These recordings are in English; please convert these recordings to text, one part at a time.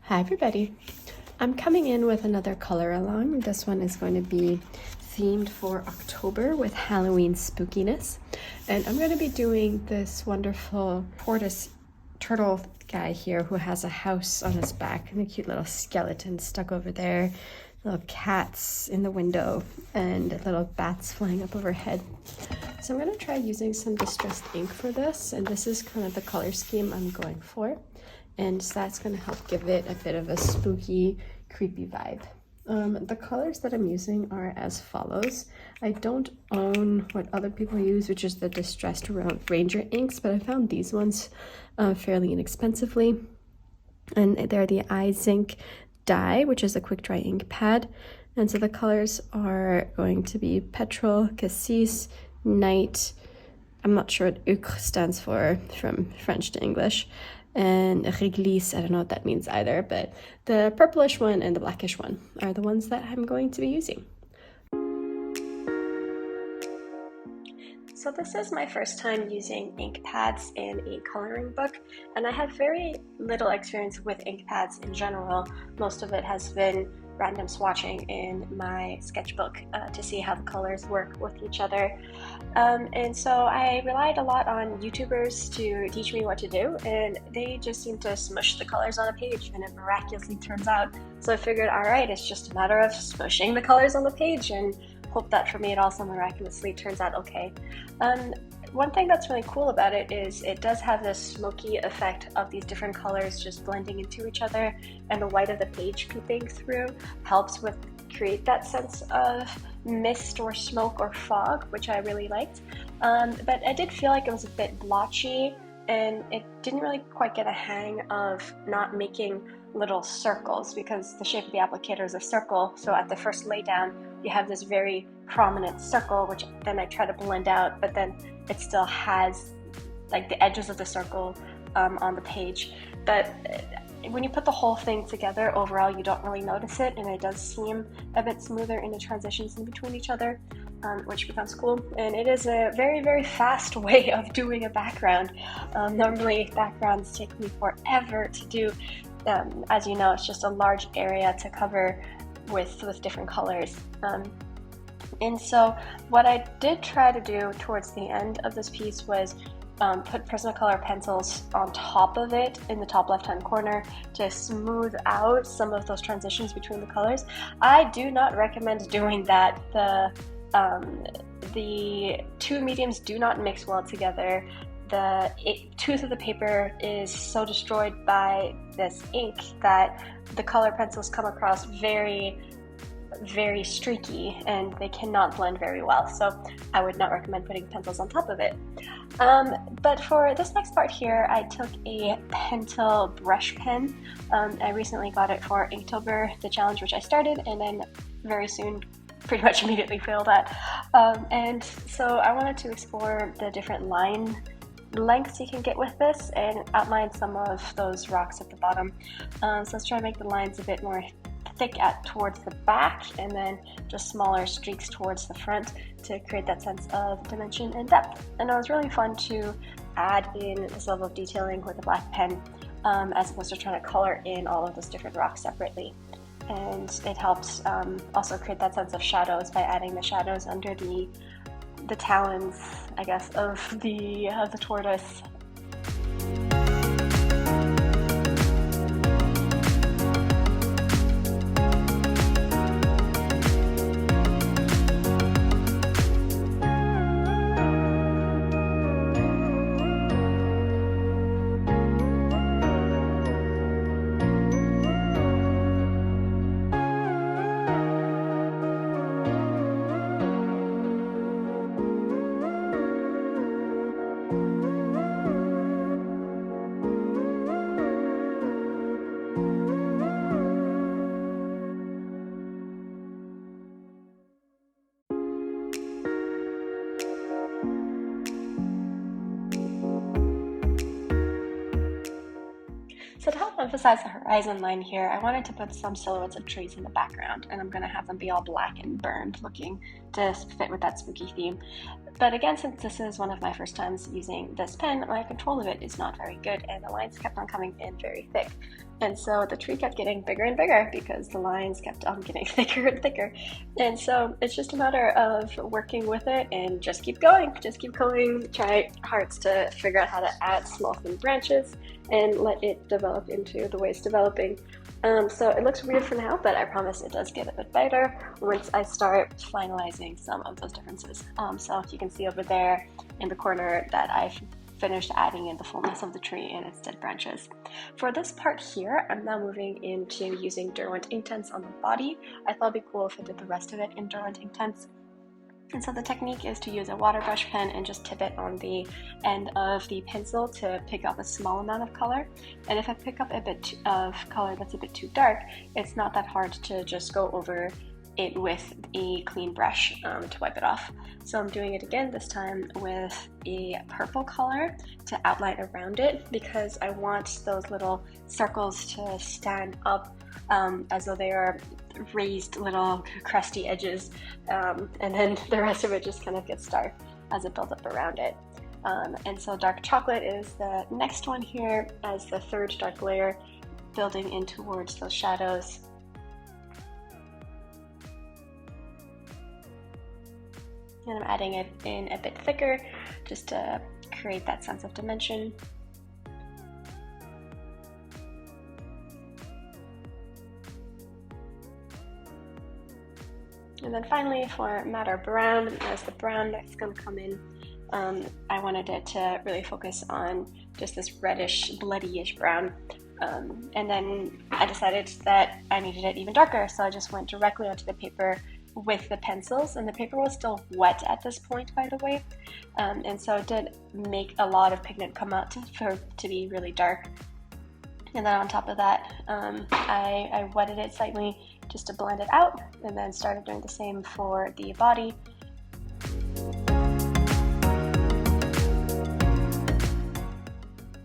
Hi everybody. I'm coming in with another color along. This one is going to be themed for October with Halloween spookiness. And I'm going to be doing this wonderful tortoise turtle guy here who has a house on his back and a cute little skeleton stuck over there, little cats in the window, and little bats flying up overhead. So I'm going to try using some distressed ink for this, and this is kind of the color scheme I'm going for. And so that's going to help give it a bit of a spooky, creepy vibe. The colors that I'm using are as follows. I don't own what other people use, which is the distressed Ranger inks, but I found these ones fairly inexpensively. And they're the iZink dye, which is a quick dry ink pad. And so the colors are going to be petrol, cassis, night. I'm not sure what Ucre stands for from French to English. And réglisse, I don't know what that means either, but the purplish one and the blackish one are the ones that I'm going to be using. So this is my first time using ink pads in a coloring book, and I have very little experience with ink pads in general. Most of it has been random swatching in my sketchbook to see how the colors work with each other. And so I relied a lot on YouTubers to teach me what to do, and they just seem to smush the colors on a page and it miraculously turns out. So I figured, all right, it's just a matter of smushing the colors on the page and hope that for me it also miraculously turns out okay. One thing that's really cool about it is it does have this smoky effect of these different colors just blending into each other, and the white of the page peeping through helps with create that sense of mist or smoke or fog, which I really liked. But I did feel like it was a bit blotchy, and it didn't really quite get a hang of not making little circles, because the shape of the applicator is a circle, so at the first laydown you have this very prominent circle, which then I try to blend out, but then it still has like the edges of the circle on the page. But when you put the whole thing together, overall you don't really notice it, and it does seem a bit smoother in the transitions in between each other, which becomes cool. And it is a very, very fast way of doing a background. Normally backgrounds take me forever to do. As you know, it's just a large area to cover with different colors. And so what I did try to do towards the end of this piece was put Prismacolor pencils on top of it in the top left-hand corner to smooth out some of those transitions between the colors. I do not recommend doing that. The two mediums do not mix well together. The tooth of the paper is so destroyed by this ink that the color pencils come across very, very streaky, and they cannot blend very well. So I would not recommend putting pencils on top of it. But for this next part here, I took a Pentel brush pen. I recently got it for Inktober, the challenge which I started, and then very soon pretty much immediately failed at. And so I wanted to explore the different line lengths you can get with this and outline some of those rocks at the bottom. So let's try to make the lines a bit more thick towards the back, and then just smaller streaks towards the front to create that sense of dimension and depth. And it was really fun to add in this level of detailing with a black pen, as opposed to trying to color in all of those different rocks separately. And it helps also create that sense of shadows by adding the shadows under the talons, I guess, of the tortoise. emphasize the horizon line here, I wanted to put some silhouettes of trees in the background, and I'm going to have them be all black and burned looking to fit with that spooky theme. But again, since this is one of my first times using this pen, my control of it is not very good, and the lines kept on coming in very thick. And so the tree kept getting bigger and bigger because the lines kept on getting thicker and thicker. And so it's just a matter of working with it and just keep going, try hard to figure out how to add small thin branches and let it develop into the way it's developing. So it looks weird for now, but I promise it does get a bit better once I start finalizing some of those differences. So you can see over there in the corner that I've finished adding in the fullness of the tree and its dead branches. For this part here, I'm now moving into using Derwent Inktense on the body. I thought it'd be cool if I did the rest of it in Derwent Inktense. And so the technique is to use a water brush pen and just tip it on the end of the pencil to pick up a small amount of color. And if I pick up a bit of color that's a bit too dark, it's not that hard to just go over it with a clean brush to wipe it off. So I'm doing it again, this time with a purple color to outline around it, because I want those little circles to stand up as though they are raised little crusty edges, and then the rest of it just kind of gets dark as it builds up around it. And so dark chocolate is the next one here as the third dark layer, building in towards those shadows. And I'm adding it in a bit thicker just to create that sense of dimension. And then finally for madder brown, as the brown that's going to come in, I wanted it to really focus on just this reddish, bloody-ish brown. And then I decided that I needed it even darker, so I just went directly onto the paper with the pencils, and the paper was still wet at this point, by the way, and so it did make a lot of pigment come out to be really dark. And then on top of that, I wetted it slightly just to blend it out, and then started doing the same for the body.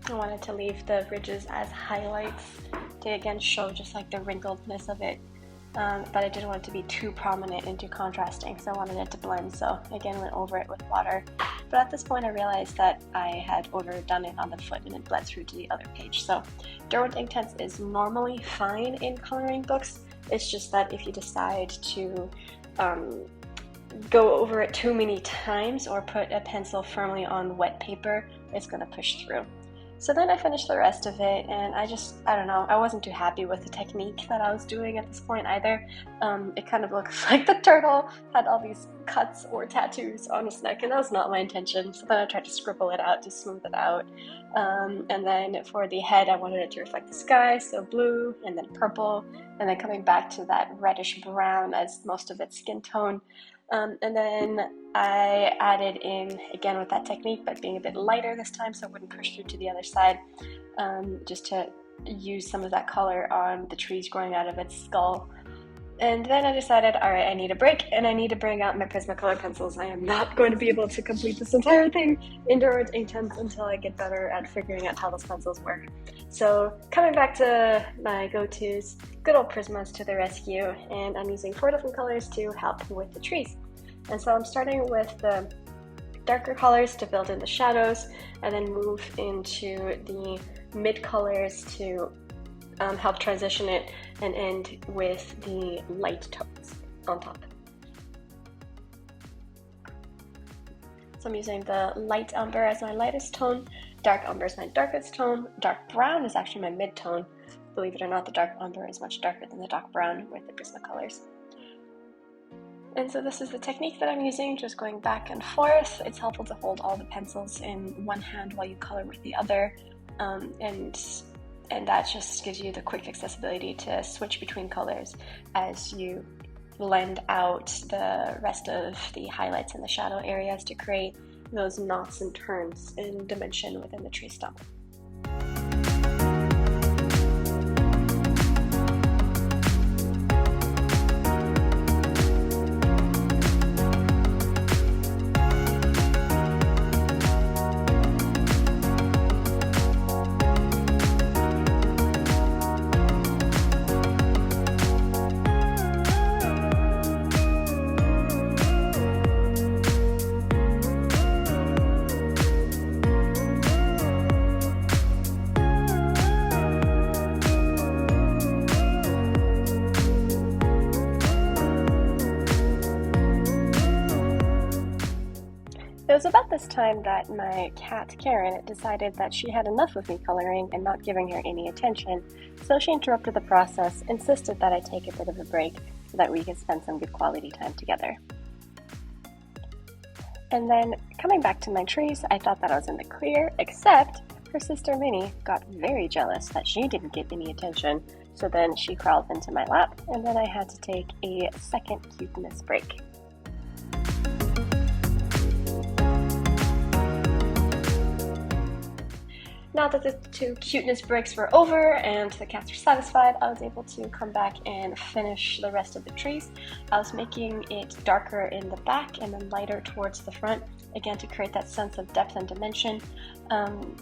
I wanted to leave the ridges as highlights to again show just like the wrinkledness of it. But I didn't want it to be too prominent and too contrasting, so I wanted it to blend, so again went over it with water. But at this point I realized that I had overdone it on the foot and it bled through to the other page. So Derwent Inktense is normally fine in coloring books, it's just that if you decide to go over it too many times or put a pencil firmly on wet paper, it's going to push through. So then I finished the rest of it, and I don't know, I wasn't too happy with the technique that I was doing at this point either. It kind of looks like the turtle had all these cuts or tattoos on his neck, and that was not my intention. So then I tried to scribble it out to smooth it out. And then for the head, I wanted it to reflect the sky, so blue, and then purple, and then coming back to that reddish brown as most of its skin tone. And then I added in, again with that technique, but being a bit lighter this time so it wouldn't push through to the other side, just to use some of that color on the trees growing out of its skull. And then I decided, alright, I need a break, and I need to bring out my Prismacolor pencils. I am not going to be able to complete this entire thing in Derwent Inktense until I get better at figuring out how those pencils work. So coming back to my go-tos, good old Prismas to the rescue, and I'm using 4 different colors to help with the trees. And so I'm starting with the darker colors to build in the shadows, and then move into the mid colors to help transition it, and end with the light tones on top. So I'm using the light umber as my lightest tone, dark umber is my darkest tone, dark brown is actually my mid tone. Believe it or not, the dark umber is much darker than the dark brown with the Prismacolors. And so this is the technique that I'm using, just going back and forth. It's helpful to hold all the pencils in one hand while you color with the other, and that just gives you the quick accessibility to switch between colors as you blend out the rest of the highlights and the shadow areas to create those knots and turns in dimension within the tree stump. was about this time that my cat Karen decided that she had enough of me coloring and not giving her any attention, so she interrupted the process, insisted that I take a bit of a break so that we could spend some good quality time together. And then, coming back to my trees, I thought that I was in the clear, except her sister Minnie got very jealous that she didn't get any attention, so then she crawled into my lap, and then I had to take a second cuteness break. Now that the 2 cuteness breaks were over and the cats were satisfied, I was able to come back and finish the rest of the trees. I was making it darker in the back and then lighter towards the front, again to create that sense of depth and dimension,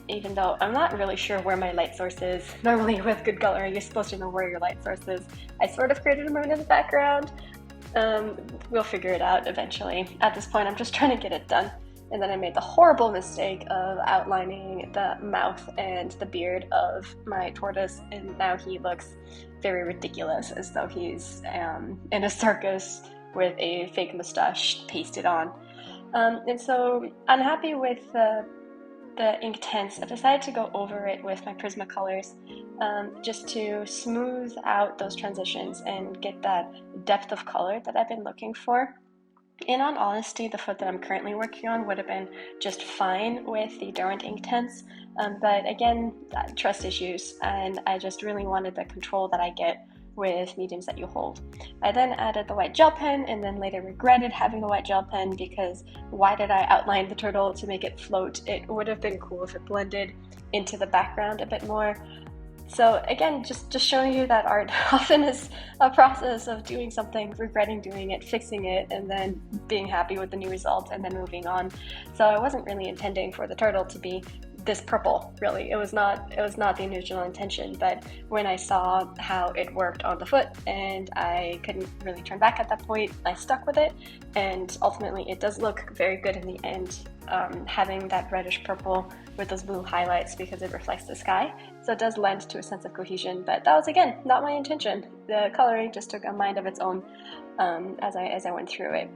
even though I'm not really sure where my light source is. Normally with good coloring, you're supposed to know where your light source is. I sort of created a moon in the background. We'll figure it out eventually. At this point, I'm just trying to get it done. And then I made the horrible mistake of outlining the mouth and the beard of my tortoise, and now he looks very ridiculous, as though he's in a circus with a fake mustache pasted on. And so, unhappy with the Inktense, I decided to go over it with my Prismacolors, just to smooth out those transitions and get that depth of color that I've been looking for. In all honesty, the foot that I'm currently working on would have been just fine with the Derwent Inktense, but again, trust issues, and I just really wanted the control that I get with mediums that you hold. I then added the white gel pen, and then later regretted having the white gel pen, because why did I outline the turtle to make it float? It would have been cool if it blended into the background a bit more. So again, just showing you that art often is a process of doing something, regretting doing it, fixing it, and then being happy with the new result and then moving on. So I wasn't really intending for the turtle to be this purple, really. It was not the original intention, but when I saw how it worked on the foot and I couldn't really turn back at that point, I stuck with it, and ultimately it does look very good in the end, having that reddish purple with those blue highlights because it reflects the sky. So it does lend to a sense of cohesion, but that was, again, not my intention. The coloring just took a mind of its own as I went through it.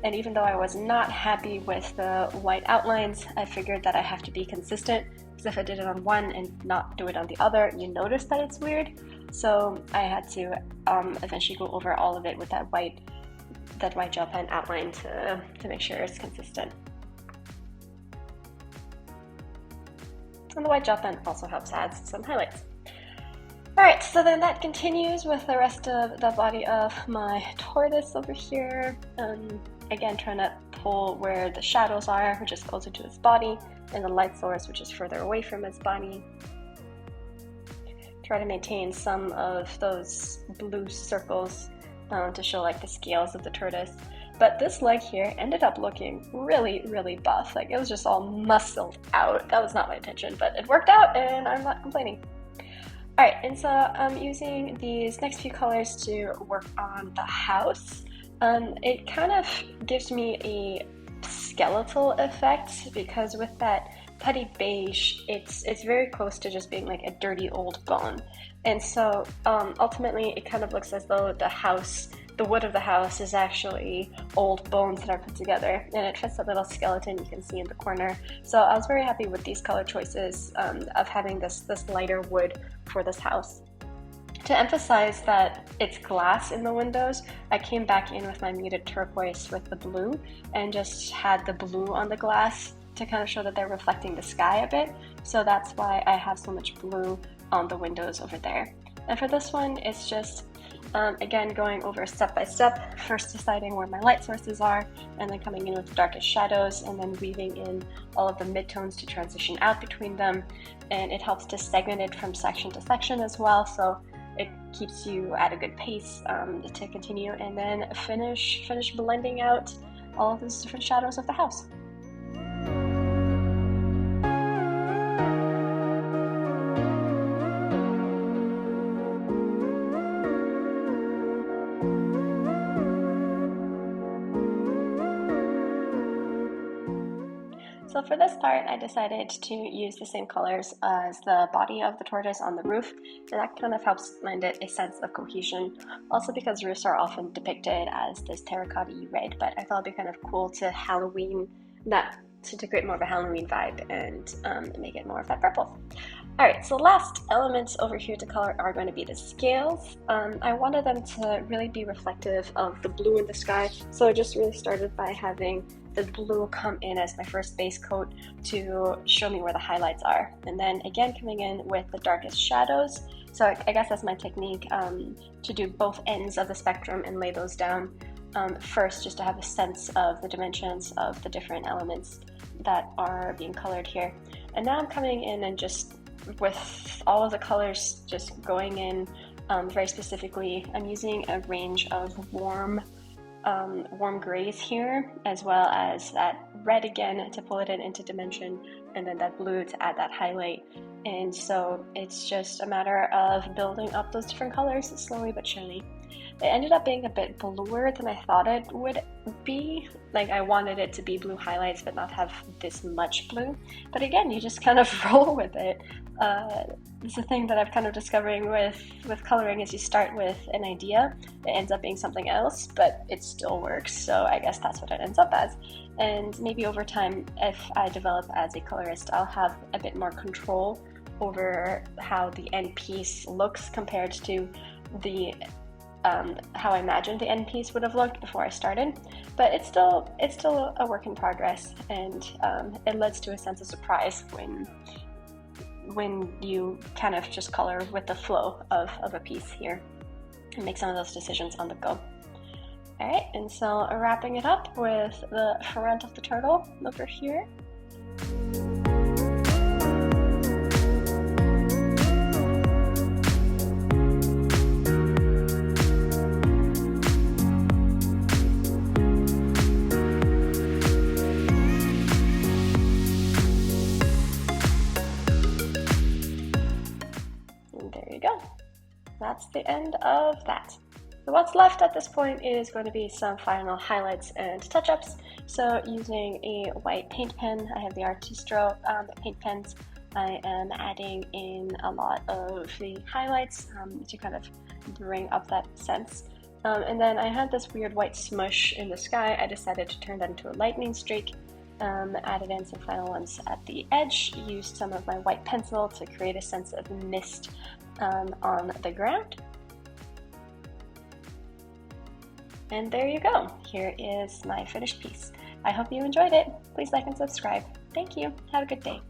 And even though I was not happy with the white outlines, I figured that I have to be consistent, because if I did it on one and not do it on the other, you notice that it's weird. So I had to eventually go over all of it with that white gel pen outline to make sure it's consistent. And the white gel pen also helps add some highlights. Alright, so then that continues with the rest of the body of my tortoise over here. Again, trying to pull where the shadows are, which is closer to its body, and the light source, which is further away from its body. Try to maintain some of those blue circles to show like the scales of the tortoise. But this leg here ended up looking really, really buff. Like, it was just all muscled out. That was not my intention, but it worked out and I'm not complaining. Alright, and so I'm using these next few colors to work on the house. It kind of gives me a skeletal effect, because with that putty beige, it's very close to just being like a dirty old bone. And so ultimately it kind of looks as though the wood of the house is actually old bones that are put together, and it fits that little skeleton you can see in the corner. So I was very happy with these color choices of having this lighter wood for this house. To emphasize that it's glass in the windows, I came back in with my muted turquoise with the blue and just had the blue on the glass to kind of show that they're reflecting the sky a bit. So that's why I have so much blue on the windows over there. And for this one, it's just again going over step by step, first deciding where my light sources are, and then coming in with the darkest shadows, and then weaving in all of the midtones to transition out between them. And it helps to segment it from section to section as well, so it keeps you at a good pace to continue, and then finish blending out all of those different shadows of the house. So for this part, I decided to use the same colors as the body of the tortoise on the roof, and that kind of helps lend it a sense of cohesion. Also because roofs are often depicted as this terracotta-y red, but I thought it'd be kind of cool to create more of a Halloween vibe and make it more of that purple. Alright, so last elements over here to color are going to be the scales. I wanted them to really be reflective of the blue in the sky, so I just really started by having the blue come in as my first base coat to show me where the highlights are. And then again coming in with the darkest shadows. So I guess that's my technique, to do both ends of the spectrum and lay those down first, just to have a sense of the dimensions of the different elements that are being colored here. And now I'm coming in and just with all of the colors just going in very specifically. I'm using a range of warm grays here, as well as that red again to pull it into dimension, and then that blue to add that highlight. And so it's just a matter of building up those different colors slowly but surely. It ended up being a bit bluer than I thought it would be. Like, I wanted it to be blue highlights but not have this much blue. But again, you just kind of roll with it. It's the thing that I've kind of discovering with coloring is you start with an idea, it ends up being something else, but it still works. So I guess that's what it ends up as. And maybe over time, if I develop as a colorist, I'll have a bit more control over how the end piece looks compared to the how I imagined the end piece would have looked before I started. But it's still a work in progress, and it leads to a sense of surprise when you kind of just color with the flow of a piece here and make some of those decisions on the go. Alright, and so wrapping it up with the front of the turtle over here. That's the end of that. So what's left at this point is going to be some final highlights and touch-ups. So using a white paint pen, I have the Artistro paint pens. I am adding in a lot of the highlights to kind of bring up that sense. And then I had this weird white smush in the sky. I decided to turn that into a lightning streak. Added in some final ones at the edge, used some of my white pencil to create a sense of mist on the ground. And there you go. Here is my finished piece. I hope you enjoyed it. Please like and subscribe. Thank you. Have a good day.